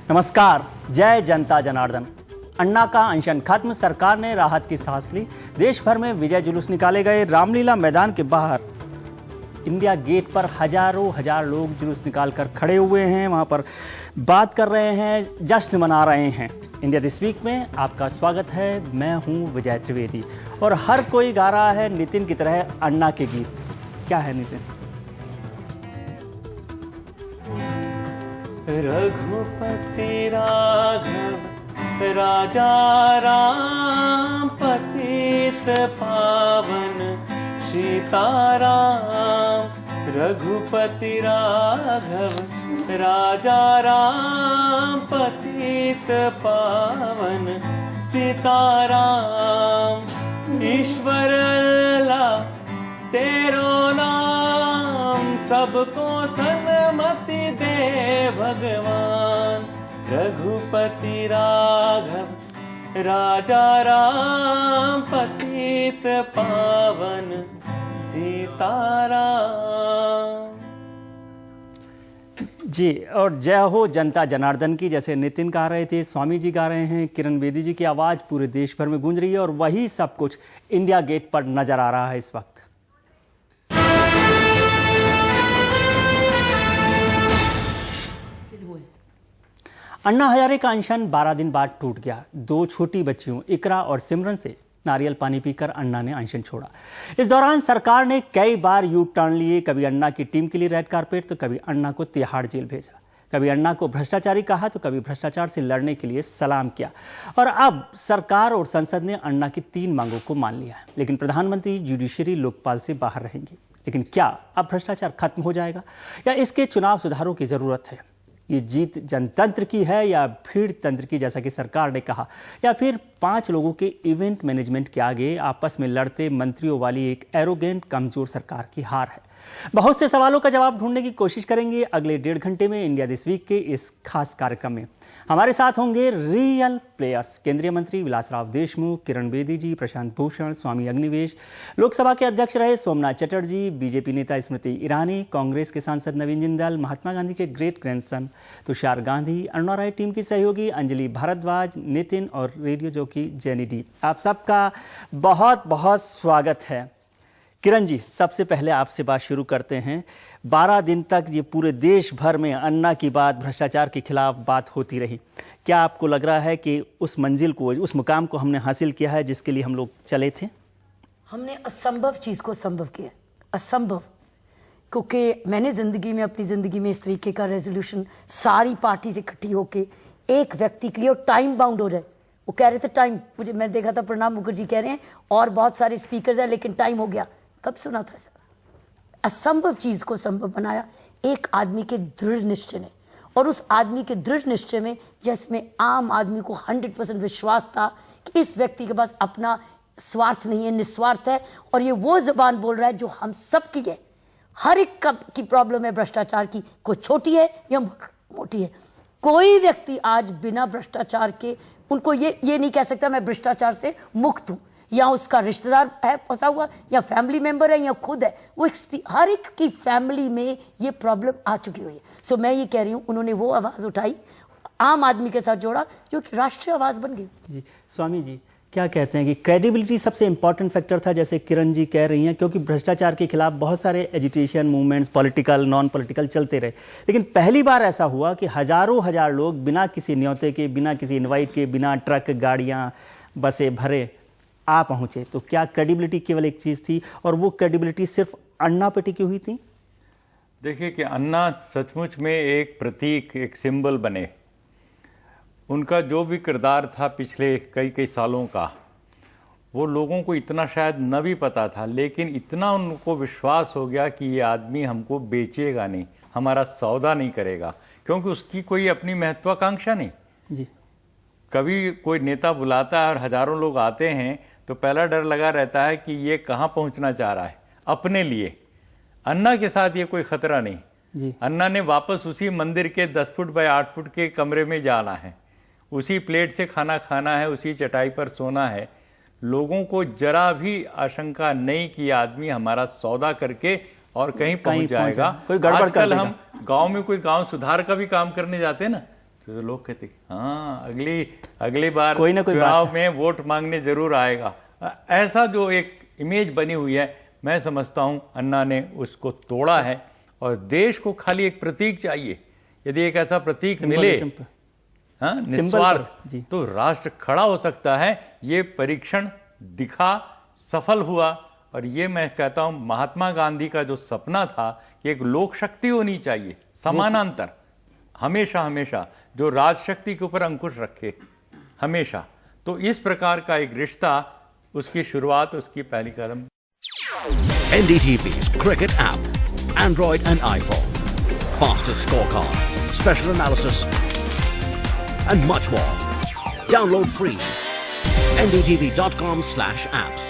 नमस्कार। जय जनता जनार्दन। अन्ना का अनशन खत्म, सरकार ने राहत की सांस ली। देश भर में विजय जुलूस निकाले गए। रामलीला मैदान के बाहर इंडिया गेट पर हजार लोग जुलूस निकालकर खड़े हुए हैं। वहां पर बात कर रहे हैं, जश्न मना रहे हैं। इंडिया दिस वीक में आपका स्वागत है। मैं हूं विजय त्रिवेदी और हर कोई गा रहा है नितिन की तरह अन्ना के गीत। क्या है नितिन? रघुपति राघव राजा राम, पतित पावन सीताराम। रघुपति राघव राजा राम, पतित पावन सीताराम। ईश्वर अल्लाह तेरो नाम, सबको सन्मति दे भगवान। रघुपति राघव राजा राम, पतित पावन सीताराम। जी, और जय हो जनता जनार्दन की, जैसे नितिन गा रहे थे, स्वामी जी गा रहे हैं, किरण बेदी जी की आवाज़ पूरे देश भर में गूंज रही है और वही सब कुछ इंडिया गेट पर नजर आ रहा है इस वक्त। अन्ना हजारे का अनशन 12 दिन बाद टूट गया। 2 छोटी बच्चियों इकरा और सिमरन से नारियल पानी पीकर अन्ना ने अनशन छोड़ा। इस दौरान सरकार ने कई बार यू टर्न लिए। कभी अन्ना की टीम के लिए रेड कारपेट, तो कभी अन्ना को तिहाड़ जेल भेजा। कभी अन्ना को भ्रष्टाचारी कहा, तो कभी भ्रष्टाचार से लड़ने के लिए सलाम किया। और अब सरकार और संसद ने अन्ना की 3 मांगों को मान लिया है। लेकिन प्रधानमंत्री जुडिशरी लोकपाल से बाहर रहेंगे। लेकिन क्या अब भ्रष्टाचार खत्म हो जाएगा या इसके चुनाव सुधारों की जरूरत है? ये जीत जनतंत्र की है या भीड़ तंत्र की, जैसा कि सरकार ने कहा, या फिर 5 लोगों के इवेंट मैनेजमेंट के आगे आपस में लड़ते मंत्रियों वाली एक एरोगेंट कमजोर सरकार की हार है? बहुत से सवालों का जवाब ढूंढने की कोशिश करेंगे अगले 1.5 घंटे में इंडिया दिस वीक के इस खास कार्यक्रम में। हमारे साथ होंगे रियल प्लेयर्स, केंद्रीय मंत्री विलासराव देशमुख, किरण बेदी जी, प्रशांत भूषण, स्वामी अग्निवेश, लोकसभा के अध्यक्ष रहे सोमनाथ चटर्जी, बीजेपी नेता स्मृति ईरानी, कांग्रेस के सांसद नवीन जिंदाल, महात्मा गांधी के ग्रेट ग्रैंडसन तुषार गांधी, अरुणा राय टीम की सहयोगी अंजलि भारद्वाज, नितिन और रेडियो जॉकी जेनी डी। आप सबका बहुत बहुत स्वागत है। किरण जी, सबसे पहले आपसे बात शुरू करते हैं। 12 दिन तक ये पूरे देश भर में अन्ना की बात, भ्रष्टाचार के खिलाफ बात होती रही। क्या आपको लग रहा है कि उस मंजिल को, उस मुकाम को हमने हासिल किया है जिसके लिए हम लोग चले थे? हमने असंभव चीज़ को संभव किया। असंभव, क्योंकि मैंने ज़िंदगी में, अपनी ज़िंदगी में इस तरीके का रेजोल्यूशन सारी पार्टी से इकट्ठी होके एक व्यक्ति के लिए, और टाइम बाउंड हो जाए। वो कह रहे थे टाइम, मुझे मैं देखा था प्रणब मुखर्जी कह रहे हैं और बहुत सारे स्पीकर्स हैं, लेकिन टाइम हो गया। कब सुना था सर? असंभव चीज को संभव बनाया एक आदमी के दृढ़ निश्चय ने। और उस आदमी के दृढ़ निश्चय में, जिसमें आम आदमी को 100% विश्वास था कि इस व्यक्ति के पास अपना स्वार्थ नहीं है, निस्वार्थ है, और ये वो जबान बोल रहा है जो हम सब की है। हर एक की प्रॉब्लम है भ्रष्टाचार की, कोई छोटी है या मोटी है। कोई व्यक्ति आज बिना भ्रष्टाचार के, उनको ये नहीं कह सकता मैं भ्रष्टाचार से मुक्त हूं, या उसका रिश्तेदार है फंसा हुआ, या फैमिली मेंबर है, या खुद है। वो हर एक की फैमिली में ये प्रॉब्लम आ चुकी हुई है। सो मैं ये कह रही हूँ, उन्होंने वो आवाज़ उठाई, आम आदमी के साथ जोड़ा, जो कि राष्ट्रीय आवाज़ बन गई। जी, स्वामी जी क्या कहते हैं कि क्रेडिबिलिटी सबसे इंपॉर्टेंट फैक्टर था, जैसे किरण जी कह रही हैं, क्योंकि भ्रष्टाचार के खिलाफ बहुत सारे agitation movements, political non political चलते रहे। लेकिन पहली बार ऐसा हुआ कि हजार लोग बिना किसी न्योते के, बिना किसी इन्वाइट के, बिना ट्रक, गाड़ियाँ, बसें भरे आ पहुंचे। तो क्या क्रेडिबिलिटी केवल एक चीज थी, और वो क्रेडिबिलिटी सिर्फ अन्ना पे टिकी हुई थी? देखिए कि अन्ना सचमुच में एक प्रतीक, एक सिंबल बने। उनका जो भी किरदार था पिछले कई सालों का, वो लोगों को इतना शायद न भी पता था, लेकिन इतना उनको विश्वास हो गया कि ये आदमी हमको बेचेगा नहीं, हमारा सौदा नहीं करेगा, क्योंकि उसकी कोई अपनी महत्वाकांक्षा नहीं। जी, कभी कोई नेता बुलाता है और हजारों लोग आते हैं तो पहला डर लगा रहता है कि ये कहाँ पहुँचना चाह रहा है अपने लिए। अन्ना के साथ ये कोई खतरा नहीं जी। अन्ना ने वापस उसी मंदिर के 10 फुट बाय 8 फुट के कमरे में जाना है, उसी प्लेट से खाना खाना है, उसी चटाई पर सोना है। लोगों को जरा भी आशंका नहीं कि आदमी हमारा सौदा करके और कहीं पहुंच जाएगा। कोई गड़बड़ कर आजकल देगा। हम गांव में कोई गांव सुधार का भी काम करने जाते हैं ना, तो लोग कहते हाँ अगली बार कोई ना कोई चुनाव बात में वोट मांगने जरूर आएगा। ऐसा जो एक इमेज बनी हुई है, मैं समझता हूँ अन्ना ने उसको तोड़ा है। और देश को खाली एक प्रतीक चाहिए, यदि एक ऐसा प्रतीक मिले, हाँ, निस्वार्थ, तो राष्ट्र खड़ा हो सकता है। ये परीक्षण दिखा, सफल हुआ। और ये मैं कहता हूं महात्मा गांधी का जो सपना था कि एक लोक शक्ति होनी चाहिए समानांतर, हमेशा हमेशा, जो राजशक्ति के ऊपर अंकुश रखे हमेशा, तो इस प्रकार का एक रिश्ता, उसकी शुरुआत, उसकी पहली कदम। NDTV's cricket app, Android and iPhone, fastest scorecard, special analysis and much more. Download free. ndtv.com/apps.